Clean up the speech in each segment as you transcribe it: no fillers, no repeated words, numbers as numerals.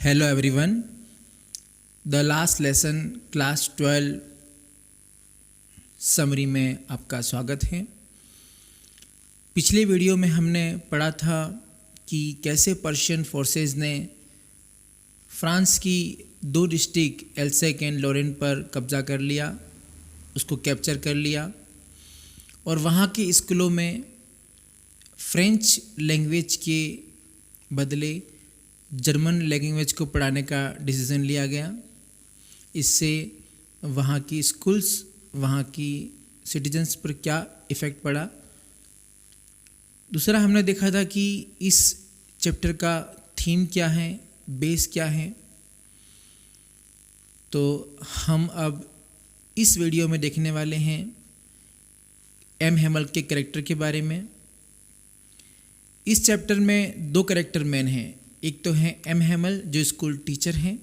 Hello everyone. The last lesson class 12 summary में आपका स्वागत है। पिछले वीडियो में हमने पढ़ा था कि कैसे पर्शियन फोर्सेस ने फ्रांस की दो डिस्ट्रिक्ट एल्सेक एंड लॉरेन पर कब्जा कर लिया, उसको कैप्चर कर लिया और वहाँ के स्कूलों में फ्रेंच लैंग्वेज के बदले जर्मन लैंग्वेज को पढ़ाने का डिसीज़न लिया गया। इससे वहाँ की स्कूल्स, वहाँ की सिटीजन्स पर क्या इफ़ेक्ट पड़ा। दूसरा हमने देखा था कि इस चैप्टर का थीम क्या है, बेस क्या है। तो हम अब इस वीडियो में देखने वाले हैं एम हेमल के कैरेक्टर के बारे में। इस चैप्टर में दो कैरेक्टर मेन हैं। एक तो हैं एम हेमल जो स्कूल टीचर हैं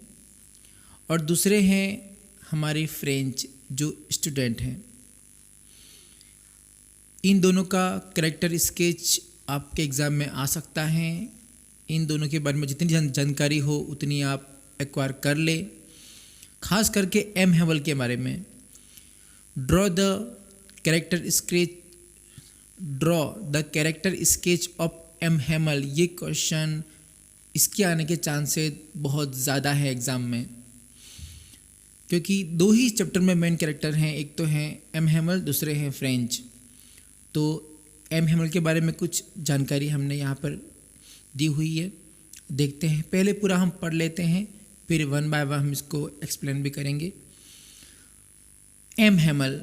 और दूसरे हैं हमारे फ्रेंच जो स्टूडेंट हैं। इन दोनों का कैरेक्टर स्केच आपके एग्ज़ाम में आ सकता है। इन दोनों के बारे में जितनी जानकारी हो उतनी आप एक्वायर कर ले। खास करके एम हेमल के बारे में draw the character sketch of M Hamel, ये क्वेश्चन इसके आने के चांसेस बहुत ज़्यादा है एग्ज़ाम में, क्योंकि दो ही चैप्टर में मेन कैरेक्टर हैं। एक तो हैं एम हेमल, दूसरे हैं फ्रेंच। तो एम हेमल के बारे में कुछ जानकारी हमने यहाँ पर दी हुई है, देखते हैं। पहले पूरा हम पढ़ लेते हैं, फिर वन बाय वन हम इसको एक्सप्लेन भी करेंगे। M Hamel,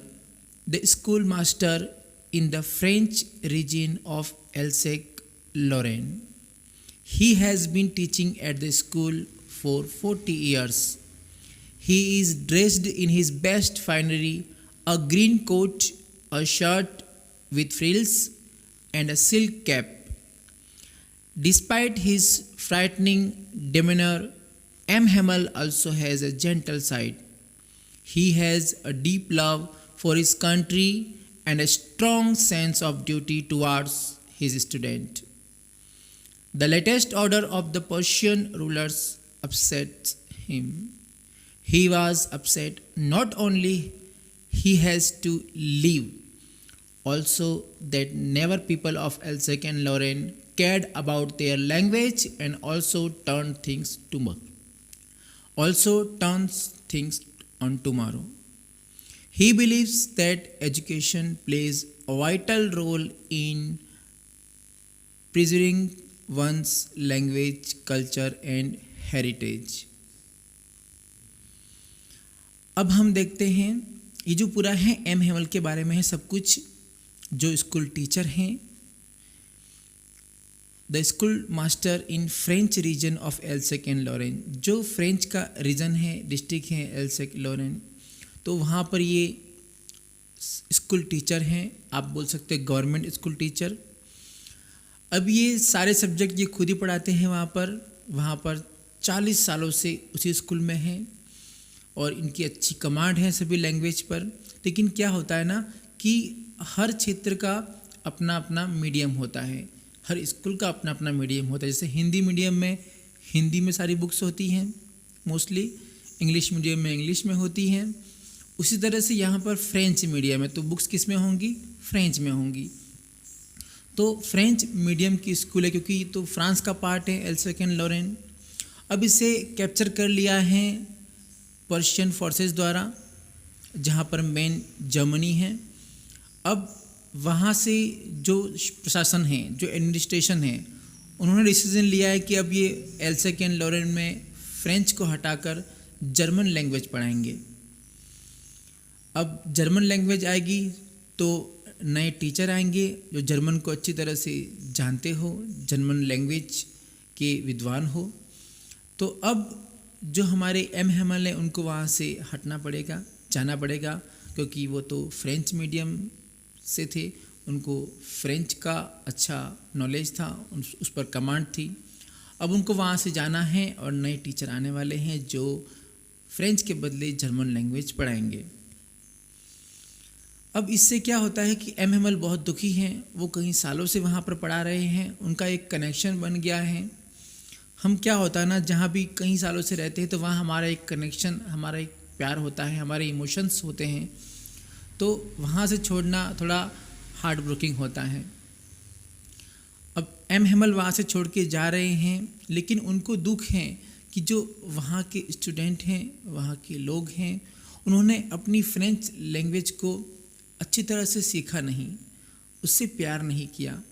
the school master in the French region of Alsace-Lorraine. He has been teaching at the school for 40 years. He is dressed in his best finery, a green coat, a shirt with frills, and a silk cap. Despite his frightening demeanor, M. Hamel also has a gentle side. He has a deep love for his country and a strong sense of duty towards his student. The latest order of the Persian rulers upset him. He was upset not only he has to leave, also that never people of Alsace and Lorraine cared about their language and also turns things on tomorrow. He believes that education plays a vital role in preserving one's language, culture and heritage. अब हम देखते हैं ये जो पूरा है M Hemal के बारे में है सब कुछ। जो स्कूल टीचर हैं, the school master in French region of Alsace and Lorraine, जो फ्रेंच का रीजन है, डिस्ट्रिक्ट है एल्सेक लॉरेन, तो वहाँ पर ये स्कूल टीचर हैं। आप बोल सकते हैं गवर्नमेंट स्कूल टीचर। अब ये सारे सब्जेक्ट ये खुद ही पढ़ाते हैं वहाँ पर 40 सालों से उसी स्कूल में हैं और इनकी अच्छी कमांड है सभी लैंग्वेज पर। लेकिन क्या होता है ना कि हर क्षेत्र का अपना अपना मीडियम होता है, हर स्कूल का अपना अपना मीडियम होता है। जैसे हिंदी मीडियम में हिंदी में सारी बुक्स होती हैं मोस्टली, इंग्लिश मीडियम में इंग्लिश में होती हैं। उसी तरह से यहाँ पर फ्रेंच मीडियम है तो बुक्स किस में होंगी, फ्रेंच में होंगी। तो फ्रेंच मीडियम की स्कूल है क्योंकि ये तो फ्रांस का पार्ट है एल्सेक एंड लॉरेन। अब इसे कैप्चर कर लिया है पर्शियन फोर्सेस द्वारा, जहाँ पर मेन जर्मनी है। अब वहाँ से जो प्रशासन है, जो एडमिनिस्ट्रेशन है, उन्होंने डिसीजन लिया है कि अब ये एल्सेक एंड लॉरेन में फ्रेंच को हटाकर जर्मन लैंग्वेज पढ़ाएंगे। अब जर्मन लैंग्वेज आएगी तो नए टीचर आएंगे जो जर्मन को अच्छी तरह से जानते हो, जर्मन लैंग्वेज के विद्वान हो। तो अब जो हमारे एम हेमल हैं उनको वहाँ से हटना पड़ेगा, जाना पड़ेगा, क्योंकि वो तो फ्रेंच मीडियम से थे, उनको फ्रेंच का अच्छा नॉलेज था, उस पर कमांड थी। अब उनको वहाँ से जाना है और नए टीचर आने वाले हैं जो फ्रेंच के बदले जर्मन लैंग्वेज पढ़ाएंगे। अब इससे क्या होता है कि एम हेमल बहुत दुखी हैं, वो कई सालों से वहाँ पर पढ़ा रहे हैं, उनका एक कनेक्शन बन गया है। हम क्या होता है ना, जहाँ भी कई सालों से रहते हैं तो वहाँ हमारा एक कनेक्शन, हमारा एक प्यार होता है, हमारे इमोशंस होते हैं, तो वहाँ से छोड़ना थोड़ा हार्ट ब्रोकिंग होता है। अब एम हेमल वहाँ से छोड़ के जा रहे हैं, लेकिन उनको दुख है कि जो वहाँ के स्टूडेंट हैं, वहाँ के लोग हैं, उन्होंने अपनी फ्रेंच लैंग्वेज को अच्छी तरह से सीखा नहीं, उससे प्यार नहीं किया।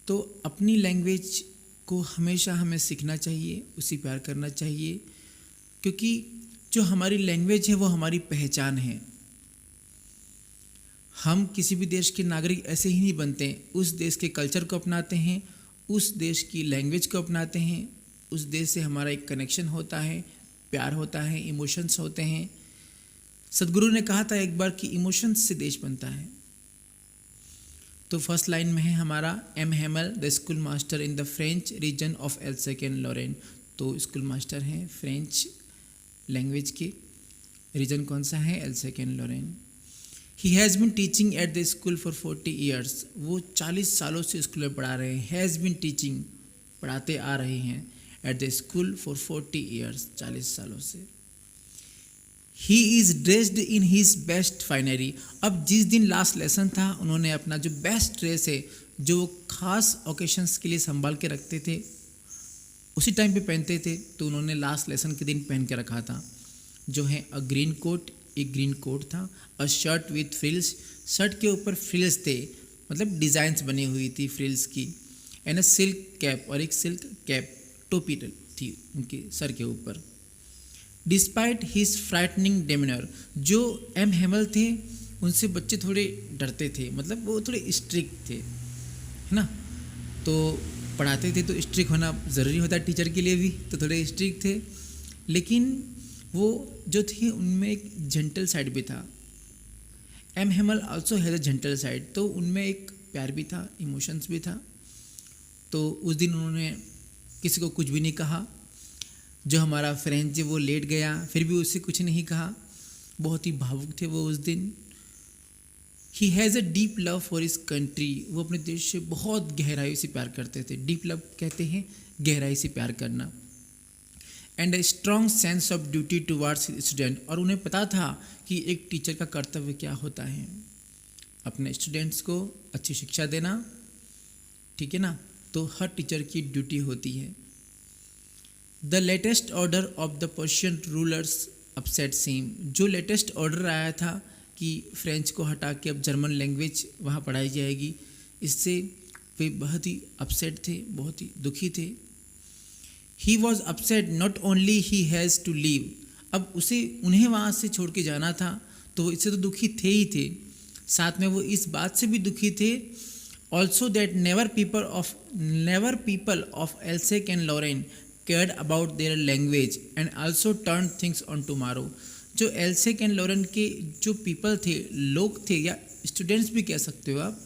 तो अपनी लैंग्वेज को हमेशा हमें सीखना चाहिए, उसी प्यार करना चाहिए, क्योंकि जो हमारी लैंग्वेज है वो हमारी पहचान है। हम किसी भी देश के नागरिक ऐसे ही नहीं बनते, उस देश के कल्चर को अपनाते हैं, उस देश की लैंग्वेज को अपनाते हैं, उस देश से हमारा एक कनेक्शन होता है, प्यार होता है, इमोशंस होते हैं। सदगुरु ने कहा था एक बार कि इमोशंस से देश बनता है। तो फर्स्ट लाइन में है हमारा M Hamel the school master in the French region of Alsace and Lorraine. तो स्कूल मास्टर हैं फ्रेंच लैंग्वेज के, रीजन कौन सा है? Alsace and Lorraine. He has been teaching at the school for 40 years. वो 40 सालों से स्कूल में पढ़ा रहे हैं। हैज़ बिन टीचिंग, पढ़ाते आ रहे हैं, at the school for 40 years, 40 सालों से। He is dressed in his best finery. अब जिस दिन लास्ट लेसन था, उन्होंने अपना जो बेस्ट ड्रेस है, जो खास ओकेशंस के लिए संभाल के रखते थे, उसी टाइम पे पहनते थे, तो उन्होंने लास्ट लेसन के दिन पहन के रखा था, जो है अ ग्रीन कोट, एक ग्रीन कोट था, अ शर्ट विथ फ्रिल्स, शर्ट के ऊपर फ्रिल्स थे, मतलब डिज़ाइंस बनी हुई थी फ्रिल्स की, एंड अ सिल्क कैप, और एक सिल्क कैप, टोपी थी उनके सर के ऊपर। डिस्पाइट हिज फ्राइटनिंग डेमिनर, जो एम हेमल थे उनसे बच्चे थोड़े डरते थे, मतलब वो थोड़े स्ट्रिक्ट थे, है ना। तो पढ़ाते थे तो स्ट्रिक्ट होना ज़रूरी होता है टीचर के लिए भी, तो थोड़े स्ट्रिक्ट थे, लेकिन वो जो थे उनमें एक जेंटल साइड भी था। M Hamel also has a gentle side, तो उनमें एक प्यार भी था, इमोशंस भी था। तो उस दिन उन्होंने किसी को कुछ भी नहीं कहा। जो हमारा फ्रेंच वो लेट गया, फिर भी उससे कुछ नहीं कहा, बहुत ही भावुक थे वो उस दिन। He has a deep love for his country, वो अपने देश से बहुत गहराई से प्यार करते थे। डीप लव कहते हैं गहराई से प्यार करना। And a strong sense of duty towards student, और उन्हें पता था कि एक टीचर का कर्तव्य क्या होता है, अपने स्टूडेंट्स को अच्छी शिक्षा देना, ठीक है ना, तो हर टीचर की ड्यूटी होती है। The latest order of the Persian rulers upset him, जो लेटेस्ट ऑर्डर आया था कि फ्रेंच को हटा के अब जर्मन लैंग्वेज वहाँ पढ़ाई जाएगी, इससे वे बहुत ही अपसेट थे, बहुत ही दुखी थे। He was upset not only he has to leave, अब उन्हें वहाँ से छोड़ के जाना था, तो इससे तो दुखी थे ही थे, साथ में वो इस बात से भी दुखी थे also that never people of Alsace and Lorraine cared about their language and also turned things on tomorrow। जो एल्सेक एंड लॉरेन के जो पीपल थे, लोग थे, या स्टूडेंट्स भी कह सकते हो आप,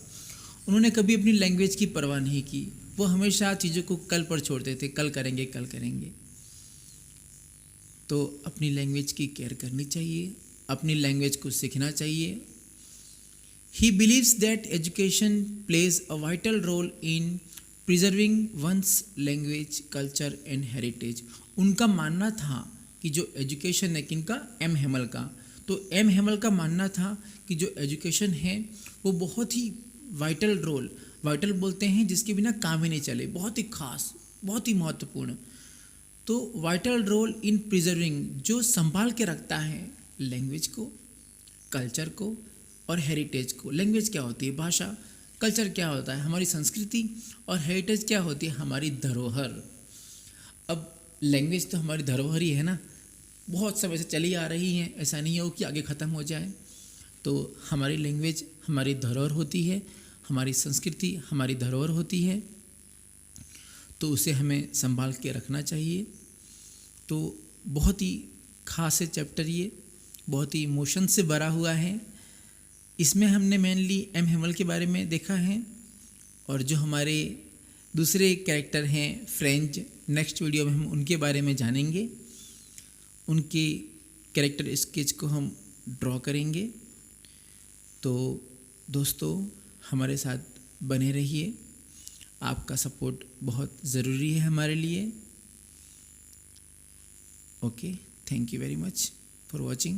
उन्होंने कभी अपनी लैंग्वेज की परवाह नहीं की। वो हमेशा चीज़ों को कल पर छोड़ते थे, कल करेंगे कल करेंगे। तो अपनी लैंग्वेज की केयर करनी चाहिए, अपनी लैंग्वेज को सीखना चाहिए। He believes that education plays a vital role in preserving one's language, culture and heritage. उनका मानना था कि जो एजुकेशन है, किनका? एम हेमल का। तो एम हेमल का मानना था कि जो एजुकेशन है वो बहुत ही वाइटल रोल, वाइटल बोलते हैं जिसके बिना काम ही नहीं चले, बहुत ही खास, बहुत ही महत्वपूर्ण। तो वाइटल रोल इन प्रिजर्विंग, जो संभाल के रखता है लैंग्वेज को, कल्चर को और हेरिटेज को। लैंग्वेज क्या होती है? भाषा। कल्चर क्या होता है? हमारी संस्कृति। और हेरिटेज क्या होती है? हमारी धरोहर। अब लैंग्वेज तो हमारी धरोहर ही है ना, बहुत समय से चली आ रही है, ऐसा नहीं हो कि आगे ख़त्म हो जाए। तो हमारी लैंग्वेज हमारी धरोहर होती है, हमारी संस्कृति हमारी धरोहर होती है, तो उसे हमें संभाल के रखना चाहिए। तो बहुत ही खास है चैप्टर ये, बहुत ही इमोशन से भरा हुआ है। इसमें हमने मेनली एम हेमल के बारे में देखा है, और जो हमारे दूसरे कैरेक्टर हैं फ्रेंच, नेक्स्ट वीडियो में हम उनके बारे में जानेंगे, उनके कैरेक्टर स्केच को हम ड्रॉ करेंगे। तो दोस्तों हमारे साथ बने रहिए, आपका सपोर्ट बहुत ज़रूरी है हमारे लिए। Okay, thank you very much for watching.